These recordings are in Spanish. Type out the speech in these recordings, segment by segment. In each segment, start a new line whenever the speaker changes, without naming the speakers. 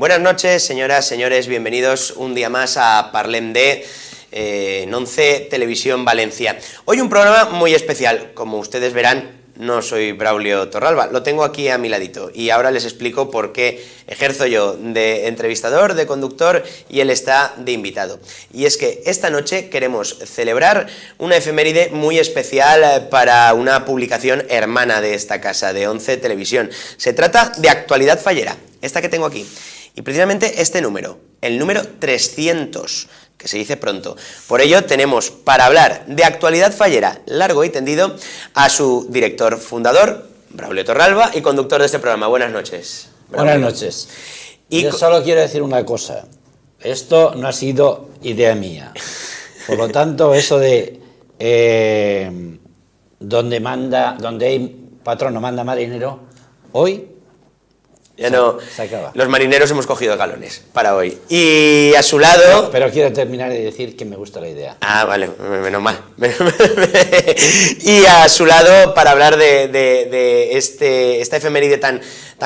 Buenas noches, señoras, señores, bienvenidos un día más a Parlem de en 11 Televisión Valencia. Hoy un programa muy especial, como ustedes verán, no soy Braulio Torralba, lo tengo aquí a mi ladito y ahora les explico por qué ejerzo yo de entrevistador, de conductor y él está de invitado. Y es que esta noche queremos celebrar una efeméride muy especial para una publicación hermana de esta casa, de 11 Televisión. Se trata de Actualidad Fallera, esta que tengo aquí. Y precisamente este número, el número 300, que se dice pronto. Por ello tenemos para hablar de actualidad fallera, largo y tendido, a su director fundador, Braulio Torralba, y conductor de este programa. Buenas noches, Braulio.
Buenas noches. Yo solo quiero decir una cosa. Esto no ha sido idea mía. Por lo tanto, eso de donde hay patrono manda marinero, hoy
ya no,
se acaba.
Los marineros hemos cogido galones para hoy. Y a su lado...
Pero quiero terminar de decir que me gusta la idea.
Ah, vale, menos mal. Y a su lado, para hablar de esta efeméride tan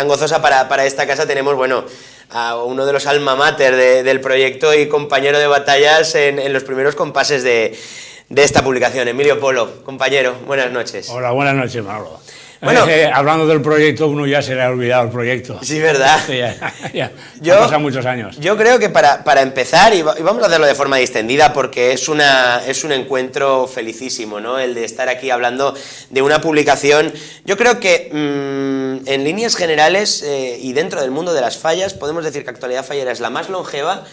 gozosa para esta casa, tenemos, bueno, a uno de los alma mater del proyecto y compañero de batallas en los primeros compases de esta publicación. Emilio Polo, compañero, buenas noches.
Hola, buenas noches, Manolo.
Bueno,
hablando del proyecto, uno ya se le ha olvidado el proyecto.
Sí, ¿verdad?
Sí, ya. Han pasado muchos años.
Yo creo que para empezar, y vamos a hacerlo de forma distendida, porque es un encuentro felicísimo, ¿no? El de estar aquí hablando de una publicación. Yo creo que en líneas generales y dentro del mundo de las fallas, podemos decir que Actualidad Fallera es la más longeva,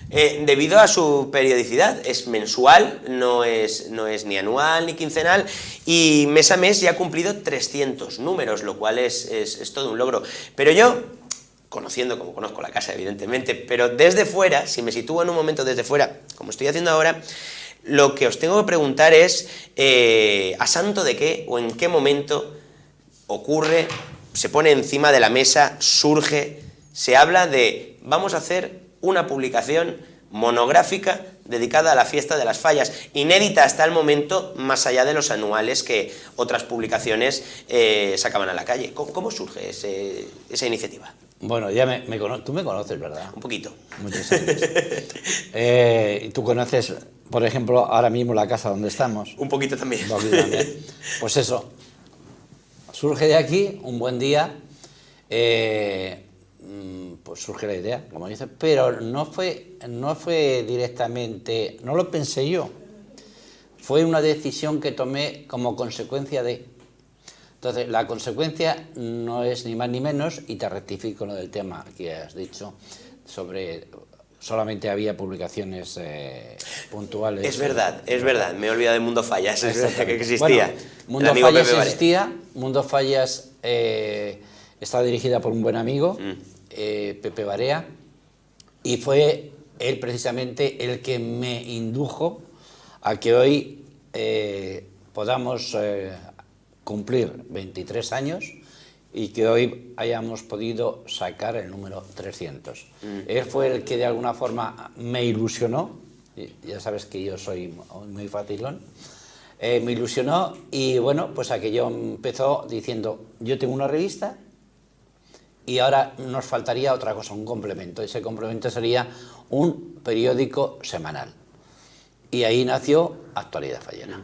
debido a su periodicidad. Es mensual, no es ni anual ni quincenal, y mes a mes ya ha cumplido 300 números, lo cual es todo un logro. Pero yo, conociendo como conozco la casa evidentemente, pero desde fuera, si me sitúo en un momento desde fuera, como estoy haciendo ahora, lo que os tengo que preguntar es ¿a santo de qué o en qué momento ocurre, se pone encima de la mesa, surge, se habla de vamos a hacer una publicación monográfica dedicada a la fiesta de las fallas, inédita hasta el momento, más allá de los anuales que otras publicaciones sacaban a la calle? ¿Cómo surge esa iniciativa?
Bueno, tú me conoces, ¿verdad?
Un poquito.
Muchos años. Tú conoces, por ejemplo, ahora mismo la casa donde estamos.
Un poquito también.
Un poquito también. Pues eso, surge de aquí, un buen día, pues surge la idea, como dices, pero no fue directamente, no lo pensé yo, fue una decisión que tomé como consecuencia de. Entonces, la consecuencia no es ni más ni menos, y te rectifico lo del tema que has dicho, sobre solamente había publicaciones puntuales.
Es verdad, me he olvidado de Mundo Fallas, es verdad que existía.
Bueno, Mundo Fallas existía, Mundo Fallas estaba dirigida por un buen amigo, Pepe Barea, y fue él precisamente el que me indujo a que hoy podamos cumplir 23 años y que hoy hayamos podido sacar el número 300. Él fue el que de alguna forma me ilusionó, ya sabes que yo soy muy facilón, me ilusionó, y bueno, pues aquello empezó diciendo, yo tengo una revista, y ahora nos faltaría otra cosa, un complemento. Ese complemento sería un periódico semanal. Y ahí nació Actualidad Fallera.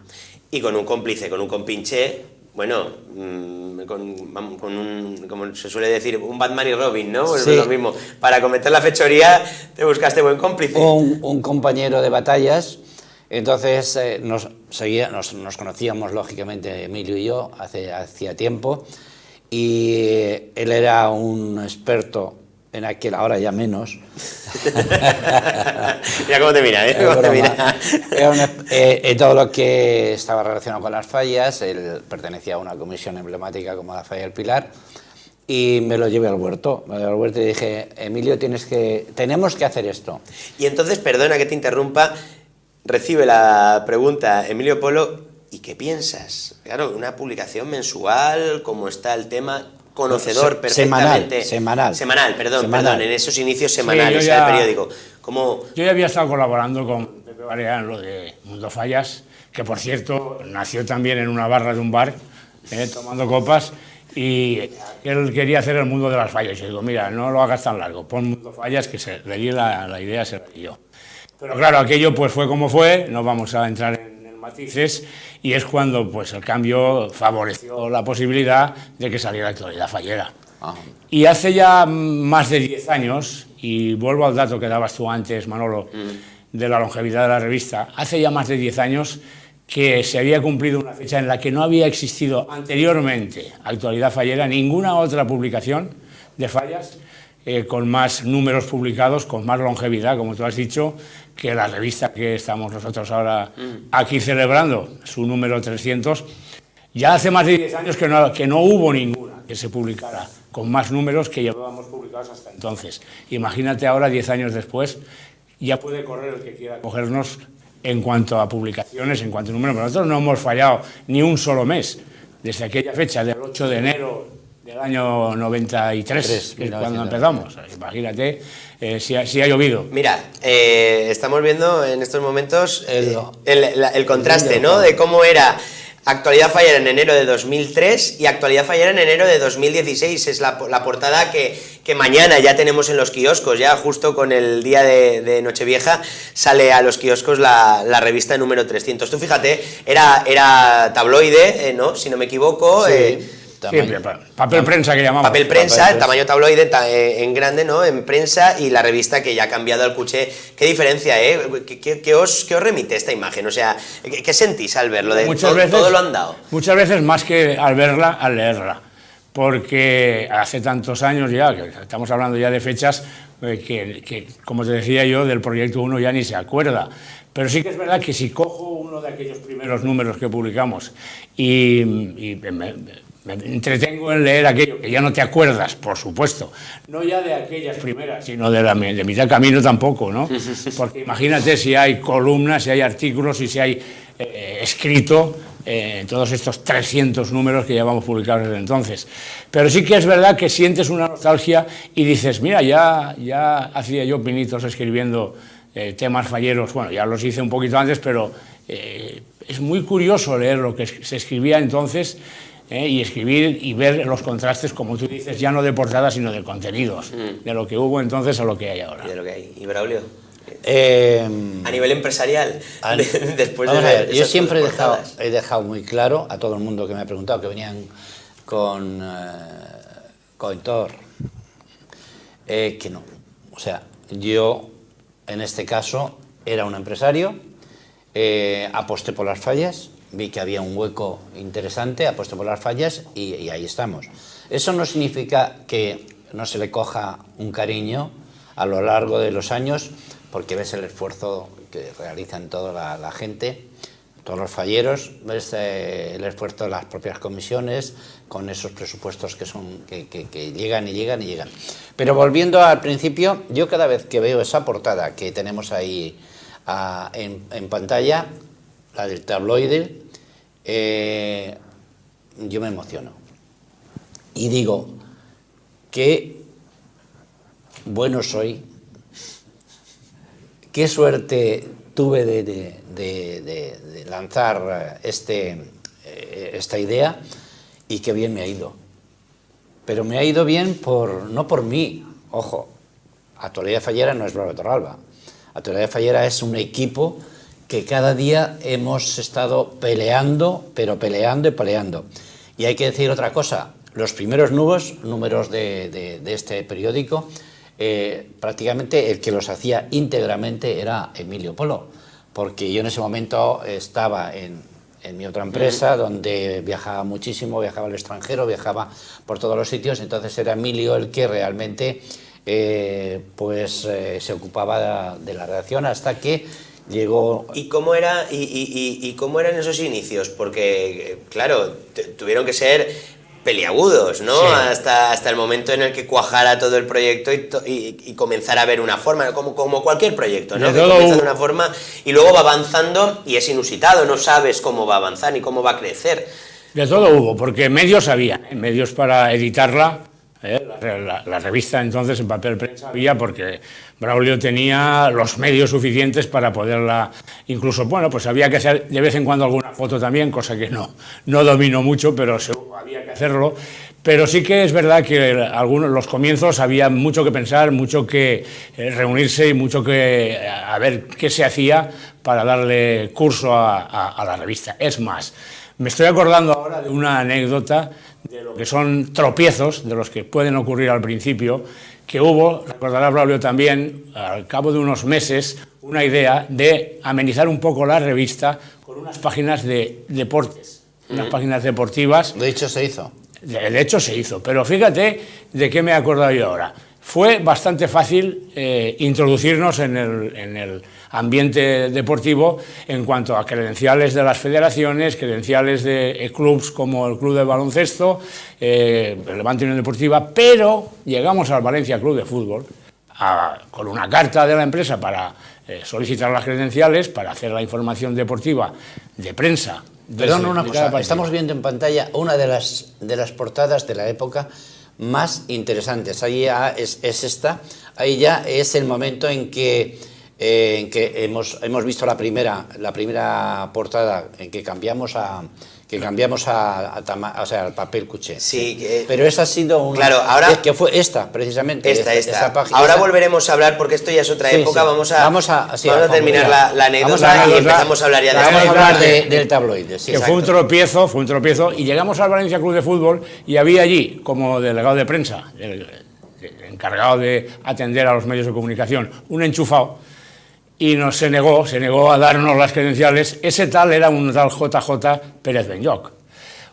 Y con un cómplice, con un compinche, bueno, como se suele decir, un Batman y Robin, ¿no? Pues
sí.
Lo mismo. Para cometer la fechoría te buscaste buen cómplice.
Un compañero de batallas. Entonces nos conocíamos, lógicamente, Emilio y yo, hacía tiempo. Y él era un experto en aquel, ahora ya menos.
Mira cómo te mira, ¿eh? ¿Cómo te mira?
En todo lo que estaba relacionado con las fallas. Él pertenecía a una comisión emblemática como la Falla del Pilar, y me lo llevé al huerto. Y dije, Emilio, tenemos que hacer esto.
Y entonces, perdona que te interrumpa, recibe la pregunta Emilio Polo, ¿y qué piensas? Claro, una publicación mensual, como está el tema, conocedor perfectamente.
Semanal,
perdón, en esos inicios semanales,
sí,
del periódico. ¿Cómo?
Yo ya había estado colaborando con Pepe Barea en lo de Mundo Fallas, que por cierto nació también en una barra de un bar, tomando copas, y él quería hacer el mundo de las fallas. Y digo, mira, no lo hagas tan largo, pon mundo fallas, que le di la idea, se la di yo. Pero claro, aquello pues fue como fue, no vamos a entrar en matices, y es cuando pues el cambio favoreció la posibilidad de que saliera Actualidad Fallera. Y hace ya más de 10 años, y vuelvo al dato que dabas tú antes, Manolo, de la longevidad de la revista, hace ya más de 10 años que se había cumplido una fecha en la que no había existido anteriormente Actualidad Fallera, ninguna otra publicación de fallas con más números publicados, con más longevidad, como tú has dicho, que la revista que estamos nosotros ahora aquí celebrando, su número 300. Ya hace más de 10 años que no hubo ninguna que se publicara con más números que llevábamos publicados hasta entonces. Imagínate ahora, 10 años después, ya puede correr el que quiera cogernos en cuanto a publicaciones, en cuanto a números. Pero nosotros no hemos fallado ni un solo mes, desde aquella fecha del 8 de enero del año 93, que es cuando empezamos. Imagínate si ha llovido.
Mira, estamos viendo en estos momentos el contraste, ¿no?, de cómo era Actualidad Fallera en enero de 2003 y Actualidad Fallera en enero de 2016. Es la portada que mañana ya tenemos en los kioscos, ya justo con el día de Nochevieja sale a los kioscos la revista número 300. Tú fíjate, era tabloide, ¿no?, si no me equivoco.
Sí. Siempre, papel prensa que llamamos.
Papel prensa, tamaño tabloide en grande, ¿no?, en prensa, y la revista que ya ha cambiado al cuché. ¿Qué diferencia, ¿Qué os remite esta imagen? O sea, ¿qué sentís al verlo? Todo lo han dado.
Muchas veces más que al verla, al leerla. Porque hace tantos años ya, que estamos hablando ya de fechas que, como te decía yo, del proyecto 1 ya ni se acuerda. Pero sí que es verdad que si cojo uno de aquellos primeros números que publicamos y me entretengo en leer aquello que ya no te acuerdas, por supuesto, no ya de aquellas primeras, sino de mitad camino tampoco, ¿no? Porque imagínate si hay columnas, si hay artículos y si hay escrito todos estos 300 números que llevamos publicados desde entonces. Pero sí que es verdad que sientes una nostalgia y dices, mira, ya hacía yo pinitos escribiendo temas falleros. Bueno, ya los hice un poquito antes, pero es muy curioso leer lo que se escribía entonces, y escribir y ver los contrastes, como tú dices, ya no de portada, sino de contenidos, de lo que hubo entonces a lo que hay ahora.
Y de lo que hay. ¿Y Braulio? A nivel empresarial, después
de ver, yo siempre he dejado muy claro a todo el mundo que me ha preguntado, que venían con Thor, que no. O sea, yo en este caso era un empresario, aposté por las fallas, vi que había un hueco interesante, aposté por las fallas y ahí estamos. Eso no significa que no se le coja un cariño a lo largo de los años, porque ves el esfuerzo que realizan toda la gente, todos los falleros, ves el esfuerzo de las propias comisiones, con esos presupuestos que llegan y llegan y llegan. Pero volviendo al principio, yo cada vez que veo esa portada que tenemos ahí en pantalla, la del tabloide, yo me emociono y digo, qué bueno soy, qué suerte tuve de lanzar esta idea, y qué bien me ha ido. Pero me ha ido bien no por mí, ojo, Actualidad Fallera no es Braulio Torralba, Actualidad Fallera es un equipo que cada día hemos estado peleando, pero peleando y peleando. Y hay que decir otra cosa, los primeros números de este periódico, prácticamente el que los hacía íntegramente era Emilio Polo, porque yo en ese momento estaba en mi otra empresa, donde viajaba muchísimo, viajaba al extranjero, viajaba por todos los sitios, entonces era Emilio el que realmente se ocupaba de la redacción, hasta que llegó.
¿Y cómo era y cómo eran esos inicios? Porque, claro, tuvieron que ser peliagudos, ¿no? Sí. Hasta el momento en el que cuajara todo el proyecto y comenzara a ver una forma, como cualquier proyecto, ¿no? Que comienza de una forma y luego va avanzando y es inusitado, no sabes cómo va a avanzar ni cómo va a crecer.
De todo hubo, porque medios había, medios para editarla. La revista entonces en papel prensa había, porque Braulio tenía los medios suficientes para poderla, incluso, bueno, pues había que hacer de vez en cuando alguna foto también, cosa que no dominó mucho, pero había que hacerlo. Pero sí que es verdad que los comienzos había mucho que pensar, mucho que reunirse y mucho que a ver qué se hacía para darle curso a la revista. Es más, me estoy acordando ahora de una anécdota de lo que son tropiezos, de los que pueden ocurrir al principio, que hubo, recordará Braulio también, al cabo de unos meses, una idea de amenizar un poco la revista con unas páginas de deportes, unas páginas deportivas.
De hecho se hizo.
De hecho se hizo, pero fíjate de qué me he acordado yo ahora. Fue bastante fácil introducirnos en el ambiente deportivo en cuanto a credenciales de las federaciones, credenciales de clubes como el Club de Baloncesto, el Levante Unión Deportiva, pero llegamos al Valencia Club de Fútbol con una carta de la empresa para solicitar las credenciales, para hacer la información deportiva de prensa.
Perdón, una cosa, estamos viendo en pantalla una de las portadas de la época más interesantes. Ahí ya es esta, ahí ya es el momento en que hemos visto la primera portada en que cambiamos al papel cuché.
Sí,
pero esa ha sido una...
Claro, ahora...
que fue esta, precisamente.
Esta.
Página,
ahora volveremos a hablar, porque esto ya es otra época.
Sí. Vamos a
terminar la anécdota y empezamos a hablar ya
del tabloide.
Sí, que fue un tropiezo, y llegamos al Valencia Club de Fútbol y había allí, como delegado de prensa, el encargado de atender a los medios de comunicación, un enchufado, y se negó a darnos las credenciales. Ese tal era un tal JJ Pérez Benlloch,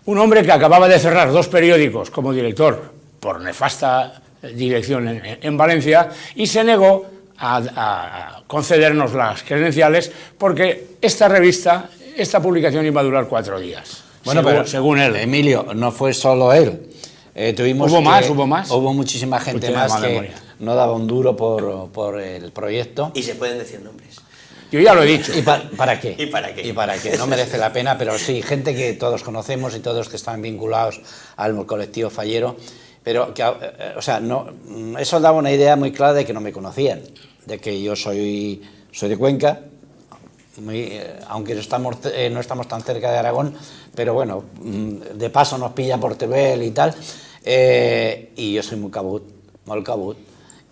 un hombre que acababa de cerrar 2 periódicos como director por nefasta dirección en Valencia, y se negó a concedernos las credenciales porque esta publicación iba a durar 4 días.
Bueno, pero según él. Emilio, no fue solo él.
Hubo más.
Hubo muchísima gente más que no daba un duro por el proyecto.
Y se pueden decir nombres.
Yo ya lo he dicho.
¿Y para qué?
¿Y para qué?
¿Y para qué? No merece la pena, pero sí, gente que todos conocemos y todos que están vinculados al colectivo fallero, pero que, eso daba una idea muy clara de que no me conocían, de que yo soy de Cuenca, aunque no estamos tan cerca de Aragón, pero bueno, de paso nos pilla por Teruel y tal, y yo soy muy cabut,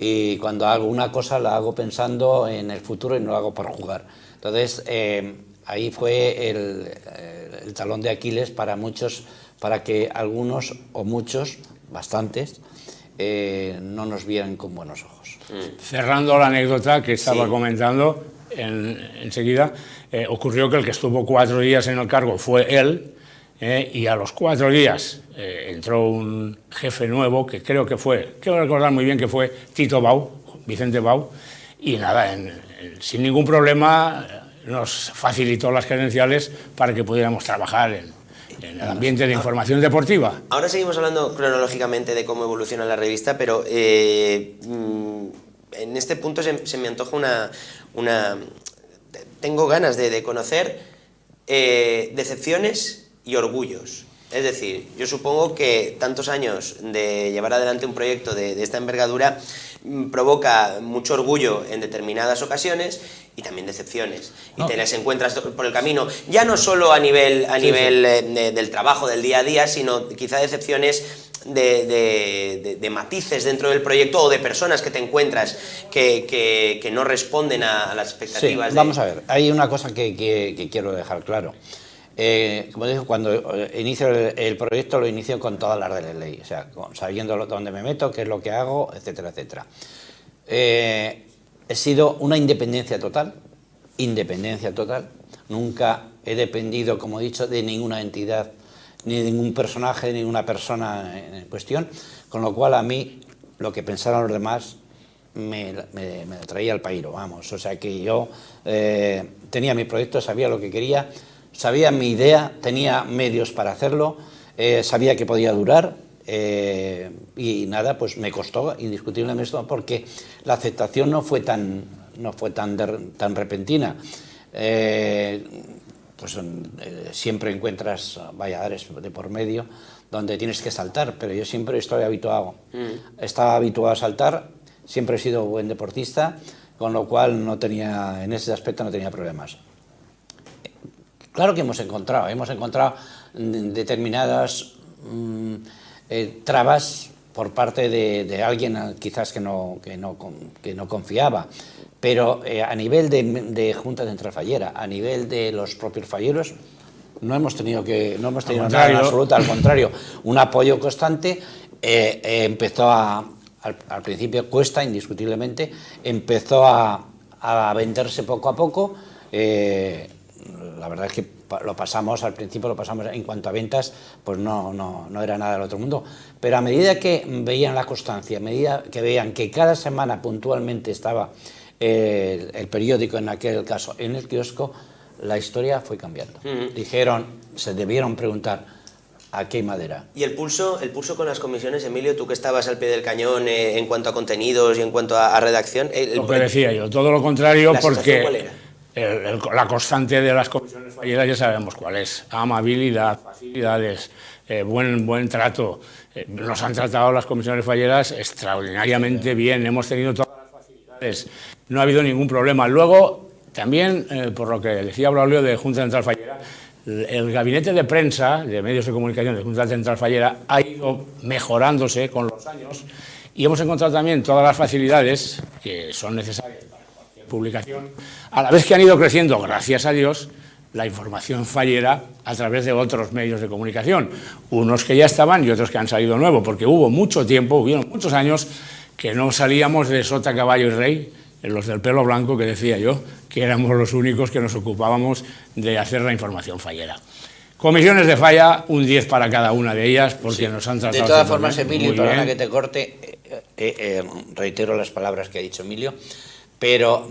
y cuando hago una cosa la hago pensando en el futuro y no lo hago por jugar. Entonces ahí fue el talón de Aquiles para muchos, para que algunos o muchos, bastantes, no nos vieran con buenos ojos.
Cerrando la anécdota que estaba comentando, enseguida ocurrió que el que estuvo 4 días en el cargo fue él, y a los 4 días entró un jefe nuevo que quiero recordar muy bien que fue Tito Bau, Vicente Bau, y nada, sin ningún problema nos facilitó las credenciales para que pudiéramos trabajar en el ambiente de información deportiva.
Ahora seguimos hablando cronológicamente de cómo evoluciona la revista, pero en este punto se me antoja tengo ganas de conocer decepciones y orgullos. Es decir, yo supongo que tantos años de llevar adelante un proyecto de esta envergadura provoca mucho orgullo en determinadas ocasiones y también decepciones. Y te las encuentras por el camino, ya no solo a nivel del trabajo, del día a día, sino quizá decepciones de matices dentro del proyecto o de personas que te encuentras que no responden a las expectativas.
Sí, vamos a ver, hay una cosa que quiero dejar claro. Como digo, cuando inicio el proyecto lo inicio con todas las de la ley, o sea, sabiendo dónde me meto, qué es lo que hago, etcétera, etcétera. He sido una independencia total, nunca he dependido, como he dicho, de ninguna entidad, ni de ningún personaje, ni de ninguna persona en cuestión, con lo cual a mí lo que pensaran los demás me traía al pairo, vamos, o sea que yo tenía mi proyecto, sabía lo que quería, sabía mi idea, tenía medios para hacerlo, sabía que podía durar, y nada, pues me costó indiscutiblemente porque la aceptación no fue tan repentina. Siempre encuentras valladares de por medio donde tienes que saltar, pero yo siempre estoy habituado. Estaba habituado a saltar, siempre he sido buen deportista, con lo cual en ese aspecto no tenía problemas. Claro que hemos encontrado determinadas trabas por parte de alguien quizás que no confiaba. Pero a nivel de Junta Central Fallera, a nivel de los propios falleros, no hemos tenido nada en absoluto, al contrario, un apoyo constante. Empezó al principio cuesta, indiscutiblemente, empezó a venderse poco a poco. La verdad es que al principio lo pasamos en cuanto a ventas, pues no era nada del otro mundo. Pero a medida que veían la constancia, a medida que veían que cada semana puntualmente estaba el periódico, en aquel caso en el kiosco, la historia fue cambiando. Dijeron, se debieron preguntar, ¿a qué madera?
¿Y el pulso con las comisiones, Emilio? Tú que estabas al pie del cañón en cuanto a contenidos y en cuanto a redacción.
Lo que decía yo, todo lo contrario, porque
¿cuál era?
La constante de las comisiones falleras ya sabemos cuál es: amabilidad, facilidades, buen trato. Nos han tratado las comisiones falleras extraordinariamente bien, hemos tenido todas las facilidades, no ha habido ningún problema. Luego, también, por lo que decía Braulio de Junta Central Fallera, el gabinete de prensa, de medios de comunicación de Junta Central Fallera, ha ido mejorándose con los años y hemos encontrado también todas las facilidades que son necesarias para cualquier publicación, a la vez que han ido creciendo, gracias a Dios, la información fallera a través de otros medios de comunicación, unos que ya estaban y otros que han salido nuevos, porque hubieron muchos años que no salíamos de sota, caballo y rey, los del pelo blanco, que decía yo, que éramos los únicos que nos ocupábamos de hacer la información fallera. Comisiones de falla, un 10 para cada una de ellas, porque nos han tratado...
De todas formas, Emilio, perdona que te corte, reitero las palabras que ha dicho Emilio, pero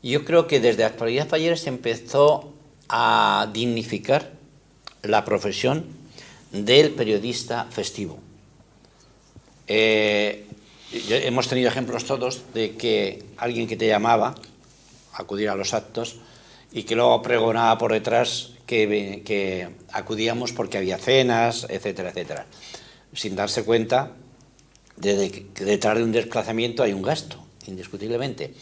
yo creo que desde Actualidad Fallera se empezó a dignificar la profesión del periodista festivo. Hemos tenido ejemplos todos de que alguien que te llamaba a acudir a los actos y que luego pregonaba por detrás que acudíamos porque había cenas, etcétera, etcétera, sin darse cuenta de que detrás de un desplazamiento hay un gasto, indiscutiblemente.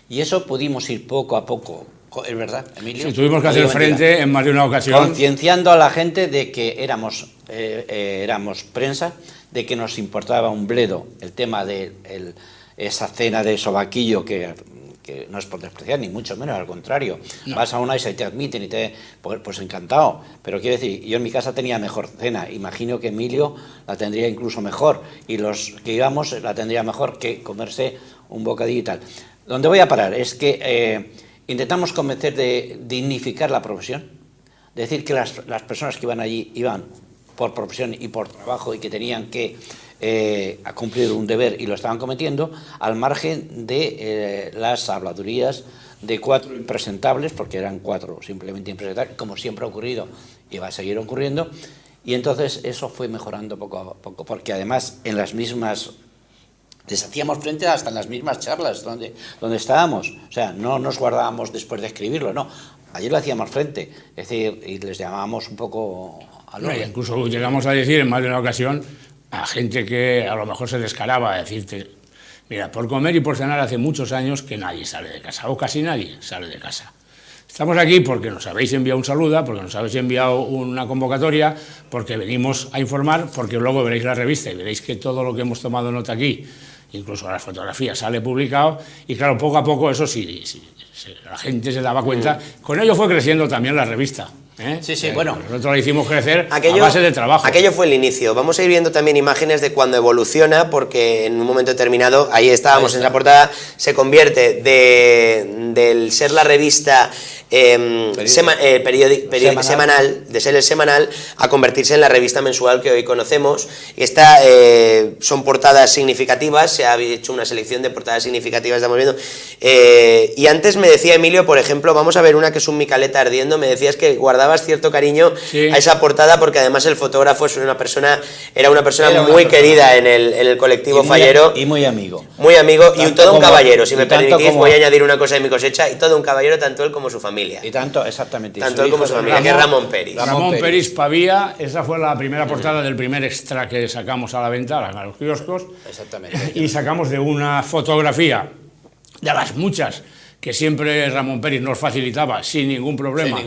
Y eso pudimos ir poco a poco, es verdad, Emilio.
Sí, tuvimos que hacer frente en más de una ocasión.
Concienciando a la gente de que éramos prensa, de que nos importaba un bledo el tema de esa cena de sobaquillo que no es por despreciar, ni mucho menos, al contrario. No. Vas a una y se te admiten y pues encantado. Pero quiero decir, yo en mi casa tenía mejor cena, imagino que Emilio la tendría incluso mejor, y los que íbamos la tendría mejor que comerse un bocadillo y tal. Donde voy a parar es que intentamos convencer de dignificar la profesión, decir que las personas que iban allí iban por profesión y por trabajo y que tenían que cumplir un deber y lo estaban cometiendo, al margen de las habladurías de 4 impresentables, porque eran 4 simplemente impresentables, como siempre ha ocurrido y va a seguir ocurriendo. Y entonces eso fue mejorando poco a poco, porque además en las mismas... les hacíamos frente hasta en las mismas charlas donde estábamos. O sea, no nos guardábamos después de escribirlo, no. Ayer lo hacíamos frente, es decir, y les llamábamos un poco al orden.
Incluso llegamos a decir en más de una ocasión a gente que a lo mejor se descaraba a decirte: mira, por comer y por cenar hace muchos años que nadie sale de casa, o casi nadie sale de casa. Estamos aquí porque nos habéis enviado un saludo, porque nos habéis enviado una convocatoria, porque venimos a informar, porque luego veréis la revista y veréis que todo lo que hemos tomado nota aquí, incluso las fotografías, sale publicado. Y claro, poco a poco eso sí, la gente se daba cuenta. Con ello fue creciendo también la revista.
Sí, bueno.
Nosotros la hicimos crecer a base de trabajo.
Aquello fue el inicio. Vamos a ir viendo también imágenes de cuando evoluciona, porque en un momento determinado, ahí estábamos en esa portada, se convierte del ser la revista semanal, de ser el semanal, a convertirse en la revista mensual que hoy conocemos. Son portadas significativas, se ha hecho una selección de portadas significativas, estamos viendo. Y antes me decía Emilio, por ejemplo, vamos a ver una que es un Micaleta ardiendo, me decías que guardabas cierto cariño a esa portada, porque además el fotógrafo era una persona muy querida en el colectivo fallero.
Y muy amigo.
Muy amigo y todo un caballero, si me permitís, voy a añadir una cosa de mi cosecha, y todo un caballero, tanto él como su familia.
Y tanto, exactamente.
Tanto él como su familia, que es Ramón Peris.
Ramón Peris Pavía, esa fue la primera portada del primer extra que sacamos a la venta, a los kioscos.
Exactamente.
Y sacamos de una fotografía, de las muchas que siempre Ramón Peris nos facilitaba sin ningún problema,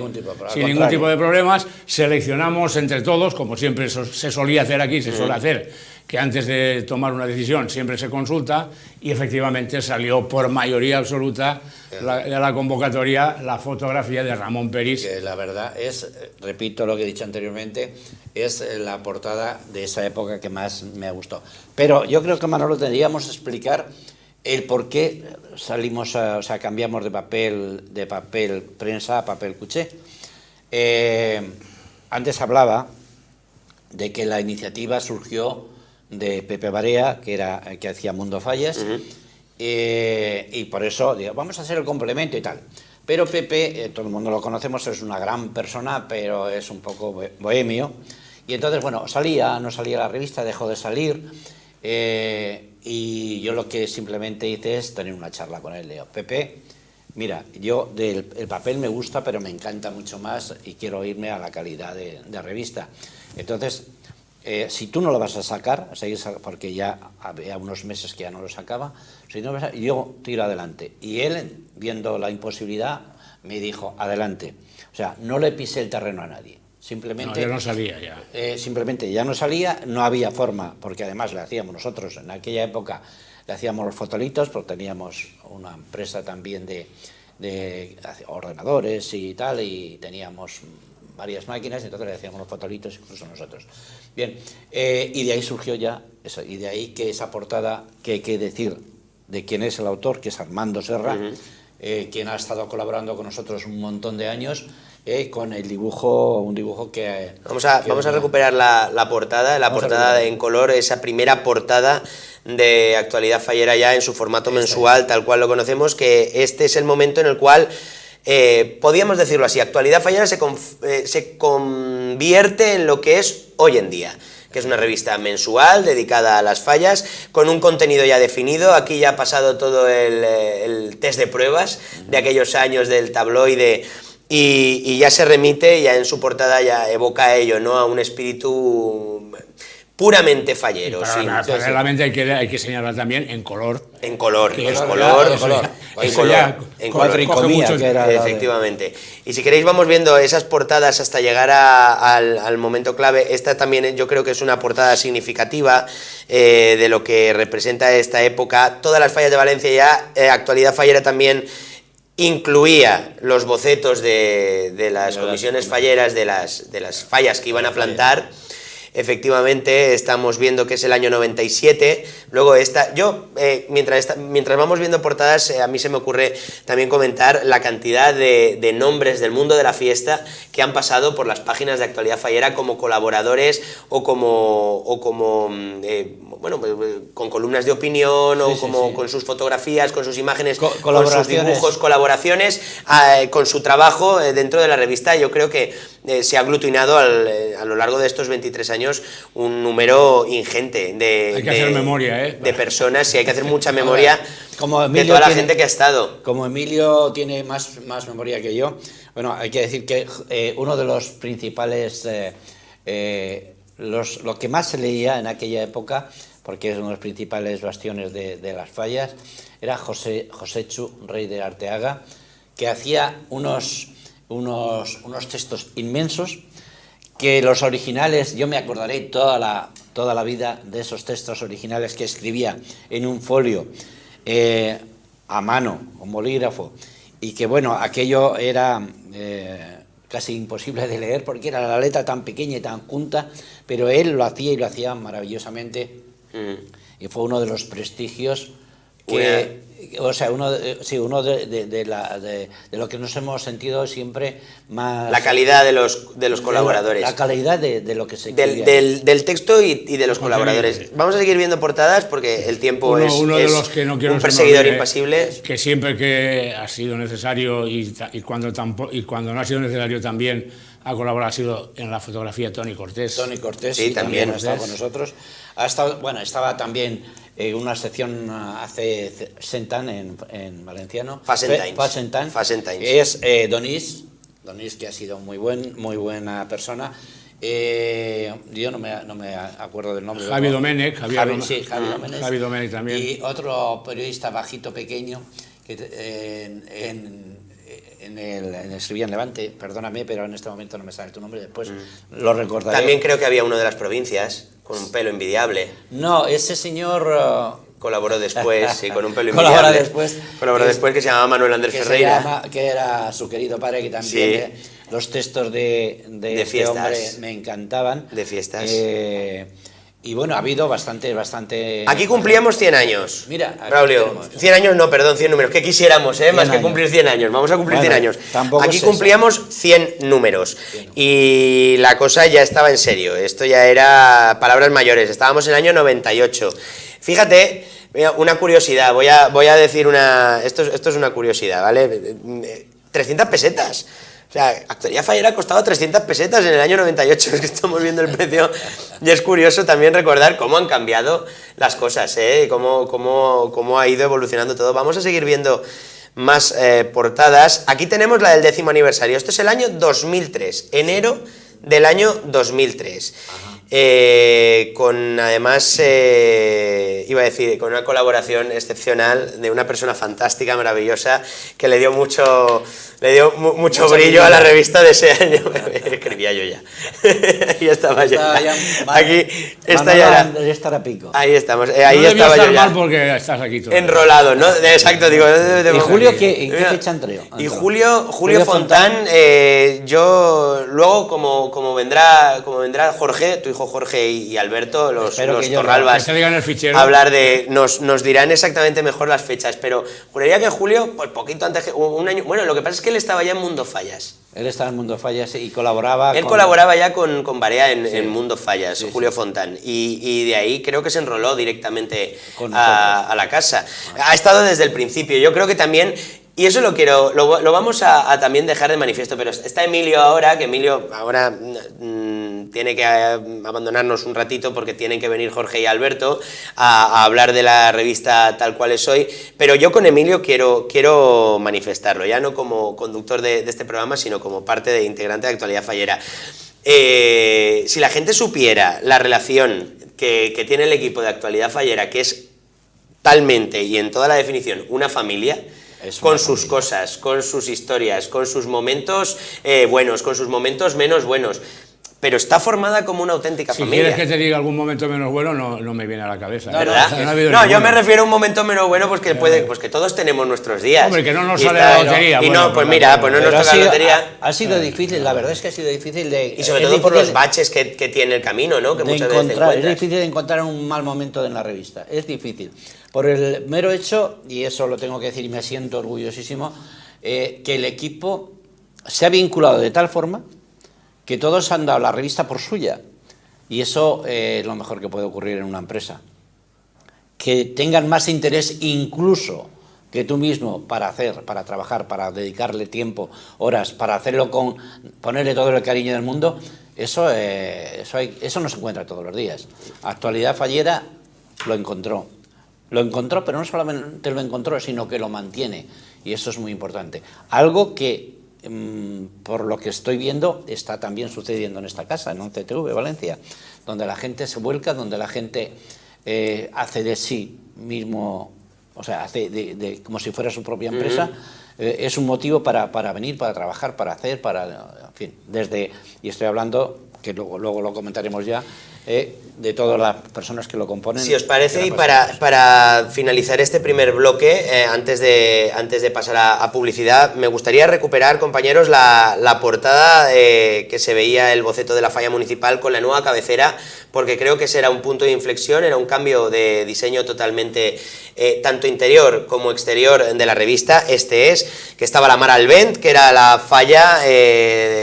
sin ningún tipo
de problemas, seleccionamos entre todos, como siempre se solía hacer aquí, se suele hacer, que antes de tomar una decisión siempre se consulta, y efectivamente salió por mayoría absoluta de la convocatoria la fotografía de Ramón Peris.
Que la verdad es, repito lo que he dicho anteriormente, es la portada de esa época que más me gustó. Pero yo creo que, Manolo, tendríamos que explicar el por qué salimos, cambiamos de papel prensa a papel cuché. Antes hablaba de que la iniciativa surgió de Pepe Barea, que hacía Mundo Fallas, y por eso digo, vamos a hacer el complemento y tal. Pero Pepe, todo el mundo lo conocemos, es una gran persona, pero es un poco bohemio. Y entonces, bueno, no salía la revista, dejó de salir, y yo lo que simplemente hice es tener una charla con él. Le digo, Pepe, mira, el papel me gusta, pero me encanta mucho más y quiero irme a la calidad de revista. Entonces, si tú no lo vas a sacar, porque ya había unos meses que ya no lo sacaba, yo tiro adelante. Y él, viendo la imposibilidad, me dijo, adelante. O sea, no le pisé el terreno a nadie. Simplemente,
ya no salía ya.
Simplemente ya no salía, no había forma, porque además le hacíamos nosotros, en aquella época le hacíamos los fotolitos, porque teníamos una empresa también de ordenadores y tal, y teníamos varias máquinas, y entonces le hacíamos los fotolitos incluso nosotros. Bien, y de ahí surgió ya eso, y de ahí que esa portada, que hay que decir de quién es el autor, que es Armando Serra, quien ha estado colaborando con nosotros un montón de años, con el dibujo, un dibujo que...
Vamos a recuperar la portada en color, esa primera portada de Actualidad Fallera ya en su formato mensual, tal cual lo conocemos, que este es el momento en el cual, podríamos decirlo así, Actualidad Fallera se convierte en lo que es hoy en día, que es una revista mensual dedicada a las fallas, con un contenido ya definido. Aquí ya ha pasado todo el test de pruebas de aquellos años del tabloide, y ya se remite, ya en su portada ya evoca ello, ¿no? A un espíritu puramente fallero.
Paralelamente hay que señalar también en color.
En color. Efectivamente. Y si queréis vamos viendo esas portadas hasta llegar al momento clave. Esta también yo creo que es una portada significativa de lo que representa esta época. Todas las fallas de Valencia ya, Actualidad Fallera también incluía los bocetos de las comisiones falleras de las fallas que iban a plantar. Efectivamente, estamos viendo que es el año 97. Luego mientras vamos viendo portadas, a mí se me ocurre también comentar la cantidad de nombres del mundo de la fiesta que han pasado por las páginas de Actualidad Fallera como colaboradores o con columnas de opinión con sus fotografías, con sus imágenes, con sus dibujos, colaboraciones, con su trabajo dentro de la revista. Yo creo que se ha aglutinado a lo largo de estos 23 años un número ingente de personas, y hay que hacer mucha memoria de toda la gente que ha estado.
Como Emilio tiene más memoria que yo, bueno, hay que decir que uno de los principales, lo que más se leía en aquella época, porque es uno de los principales bastiones de las fallas, era Josechu, rey de Arteaga, que hacía unos textos inmensos, que los originales, yo me acordaré toda la vida de esos textos originales que escribía en un folio, a mano, con bolígrafo, y que bueno, aquello era casi imposible de leer porque era la letra tan pequeña y tan junta, pero él lo hacía y lo hacía maravillosamente, y fue uno de los prestigios que... O sea, uno de lo que nos hemos sentido siempre más...
La calidad de los colaboradores.
La calidad de lo que se escribía.
Del texto y de los colaboradores. Vamos a seguir viendo portadas porque el tiempo es
de los que no quiero
un perseguidor impasible.
Que siempre que ha sido necesario y cuando no ha sido necesario también ha colaborado, ha sido en la fotografía Toni Cortés.
Toni Cortés, sí, también ha estado con nosotros. Estaba también en una sección hace Sentan en valenciano.
Facentines.
Es Donís, que ha sido muy buena persona. Yo no me acuerdo del nombre.
Javi Domènech.
Javi Domènech.
Javi Domènech también.
Y otro periodista bajito, pequeño, en el Sevilla en Levante, perdóname, pero en este momento no me sale tu nombre, después lo recordaré.
También creo que había uno de las provincias, con un pelo envidiable.
No, ese señor...
Colaboró después, sí, con un pelo
Colaboró
invidiable. Colaboró después, que se llamaba Manuel Andrés Ferreira.
Que era su querido padre, que también los textos de este
fiestas.
hombre me encantaban.
De fiestas.
Y bueno, ha habido bastante...
Aquí cumplíamos 100 años.
Mira,
Braulio, 100 años no, perdón, 100 números. ¿Qué quisiéramos, más que cumplir 100 años? Vamos a cumplir 100 años. Aquí cumplíamos 100 números. Y la cosa ya estaba en serio. Esto ya era palabras mayores. Estábamos en el año 98. Fíjate, una curiosidad. Voy a decir una... Esto es una curiosidad, ¿vale? 300 pesetas. O sea, Actualidad Fallera costaba 300 pesetas en el año 98, es que estamos viendo el precio, y es curioso también recordar cómo han cambiado las cosas, cómo ha ido evolucionando todo. Vamos a seguir viendo más portadas. Aquí tenemos la del 10º aniversario, esto es el año 2003, enero del año 2003. Con además, iba a decir, con una colaboración excepcional de una persona fantástica, maravillosa, que le dio mucho brillo a la revista de ese año. Escribía yo ya. Ahí estaba yo. Aquí está ya.
Estar a pico.
Ahí estamos. Ahí estaba yo ya.
Mal porque estás aquí todo.
Enrolado, ¿no? Exacto, digo.
¿Y Julio en qué fecha entró?
Y Julio Fontán, yo luego como vendrá Jorge, tu hijo Jorge y Alberto, los Torralbas, hablar de, nos dirán exactamente mejor las fechas, pero juraría que Julio, pues poquito antes, un año, bueno, lo que pasa es que él estaba ya en Mundo Fallas.
Él estaba en Mundo Fallas y colaboraba.
Él colaboraba ya con Barea en Mundo Fallas, Julio Fontán, y de ahí creo que se enroló directamente a la casa. Ha estado desde el principio, yo creo que también. Y eso lo vamos a también dejar de manifiesto, pero está Emilio ahora, que Emilio ahora tiene que abandonarnos un ratito porque tienen que venir Jorge y Alberto a hablar de la revista Tal Cual Es Hoy, pero yo con Emilio quiero manifestarlo, ya no como conductor de este programa, sino como parte de integrante de Actualidad Fallera. Si la gente supiera la relación que tiene el equipo de Actualidad Fallera, que es talmente y en toda la definición una familia, con sus cosas, con sus historias, con sus momentos buenos, con sus momentos menos buenos, pero está formada como una auténtica familia.
Si quieres que te diga algún momento menos bueno, no me viene a la cabeza.
¿Verdad? No, yo me refiero a un momento menos bueno, pues que todos tenemos nuestros días.
Hombre, que no nos sale la lotería.
Y no, pues mira, pues no nos toca la lotería.
Ha sido difícil, la verdad es que ha sido difícil de...
Y sobre todo por los baches que tiene el camino, ¿no? Que muchas veces encuentras.
Es difícil de encontrar un mal momento en la revista, es difícil. Por el mero hecho, y eso lo tengo que decir y me siento orgullosísimo, que el equipo se ha vinculado de tal forma que todos han dado la revista por suya, y eso es lo mejor que puede ocurrir en una empresa. Que tengan más interés incluso que tú mismo para trabajar, para dedicarle tiempo, horas, para hacerlo ponerle todo el cariño del mundo, eso no se encuentra todos los días. Actualidad Fallera lo encontró, pero no solamente lo encontró, sino que lo mantiene, y eso es muy importante. Algo que por lo que estoy viendo, está también sucediendo en esta casa, en CTV Valencia, donde la gente se vuelca, donde la gente hace de sí mismo, o sea, hace como si fuera su propia empresa. Es un motivo para venir, para trabajar, para hacer, en fin, y estoy hablando, que luego lo comentaremos ya, de todas las personas que lo componen.
Si os parece, y para finalizar este primer bloque, antes de pasar a publicidad, me gustaría recuperar, compañeros, la portada que se veía el boceto de la falla municipal con la nueva cabecera, porque creo que ese era un punto de inflexión, era un cambio de diseño totalmente, tanto interior como exterior de la revista. Que estaba la Mar al Vent, que era la falla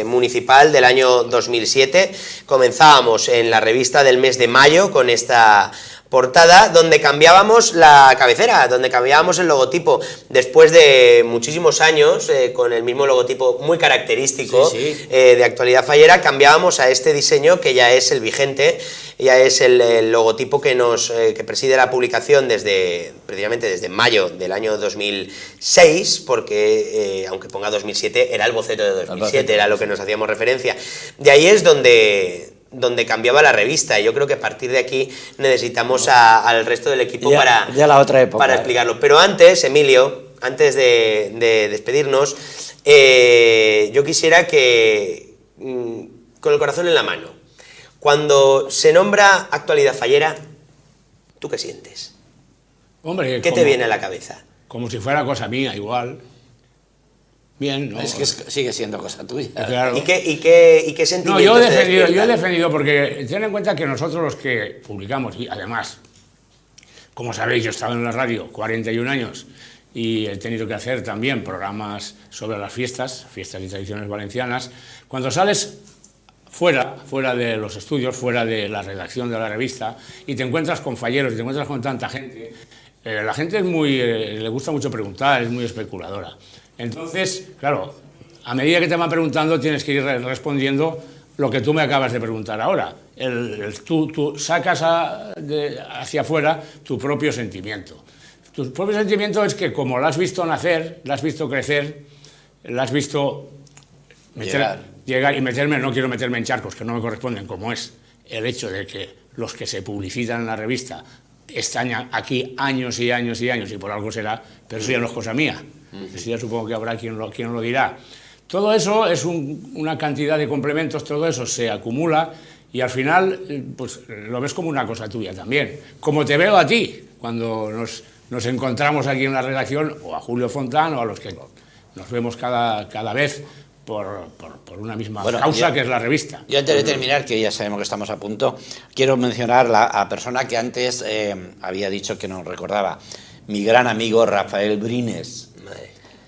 municipal del año 2007. Comenzábamos en la revista del mes de mayo con esta portada, donde cambiábamos la cabecera, donde cambiábamos el logotipo, después de muchísimos años, con el mismo logotipo muy característico de Actualidad Fallera, cambiábamos a este diseño que ya es el vigente, ya es el logotipo que preside la publicación precisamente desde mayo del año 2006, porque aunque ponga 2007, era el boceto de 2007, era lo que nos hacíamos referencia. De ahí es donde cambiaba la revista, y yo creo que a partir de aquí necesitamos al resto del equipo para
la otra época,
para explicarlo. Pero antes, Emilio, antes de despedirnos, yo quisiera que, con el corazón en la mano, cuando se nombra Actualidad Fallera, ¿tú qué sientes?
Hombre,
¿Qué te viene a la cabeza?
Como si fuera cosa mía, igual. Bien, ¿no?
Es que sigue siendo cosa tuya.
Claro.
¿Y qué sentimientos
No, yo
te
he
despiertan?
defendido porque ten en cuenta que nosotros los que publicamos, y además, como sabéis, yo he estado en la radio 41 años y he tenido que hacer también programas sobre las fiestas y tradiciones valencianas. Cuando sales fuera de los estudios, fuera de la redacción de la revista, y te encuentras con falleros, y te encuentras con tanta gente, la gente es le gusta mucho preguntar, es muy especuladora. Entonces, claro, a medida que te van preguntando tienes que ir respondiendo lo que tú me acabas de preguntar ahora. Tú sacas hacia afuera tu propio sentimiento. Tu propio sentimiento es que como lo has visto nacer, lo has visto crecer, lo has visto llegar y meterme, no quiero meterme en charcos que no me corresponden, como es el hecho de que los que se publicitan en la revista están aquí años y años y años, y por algo será, pero eso ya no es cosa mía. Eso ya supongo que habrá quien lo dirá. Todo eso es una cantidad de complementos, todo eso se acumula y al final pues lo ves como una cosa tuya también. Como te veo a ti cuando nos encontramos aquí en la redacción, o a Julio Fontán, o a los que nos vemos cada vez por una misma causa, que es la revista.
Yo antes de terminar, que ya sabemos que estamos a punto, quiero mencionar a la persona que antes había dicho que nos recordaba, mi gran amigo Rafael Brines.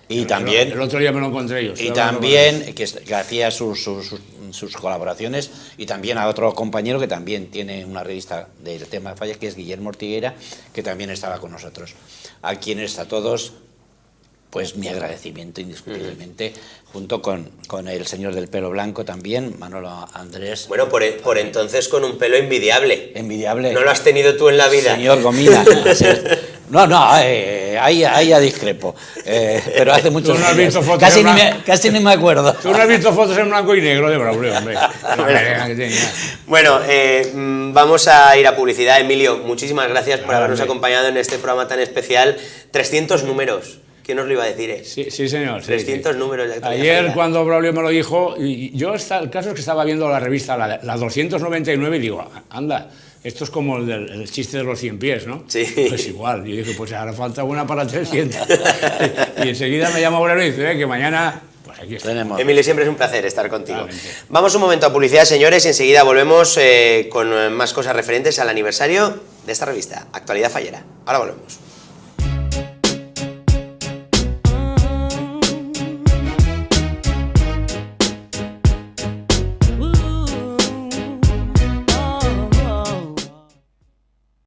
Y también,
el otro día me lo encontré yo.
Y también que hacía sus colaboraciones, y también a otro compañero que también tiene una revista del tema de fallas, que es Guillermo Ortiguera, que también estaba con nosotros. A quienes a todos, pues mi agradecimiento indiscutiblemente, junto con el señor del pelo blanco también, Manolo Andrés.
Bueno, por entonces con un pelo envidiable.
Envidiable.
¿No lo has tenido tú en la vida?
Señor Gomina. No, ahí ya discrepo. Pero hace muchos
¿Tú no has
años.
visto fotos
Casi ni me acuerdo.
Tú no has visto fotos en blanco y negro de Braulio, hombre.
Bueno, vamos a ir a publicidad. Emilio, muchísimas gracias por habernos acompañado en este programa tan especial. 300 números. ¿Quién nos lo iba a decir?
Sí, señor.
300 números de Actualidad
Ayer,
Fallera.
cuando Braulio me lo dijo, y yo el caso es que estaba viendo la revista, la 299, y digo, anda, esto es como el chiste de los 100 pies, ¿no?
Sí.
Pues igual. Yo dije, pues ahora falta una para 300. Y enseguida me llama Braulio y dice, que mañana, pues aquí está.
Emilio, siempre es un placer estar contigo.
Claramente.
Vamos un momento a publicidad, señores, y enseguida volvemos con más cosas referentes al aniversario de esta revista, Actualidad Fallera. Ahora volvemos.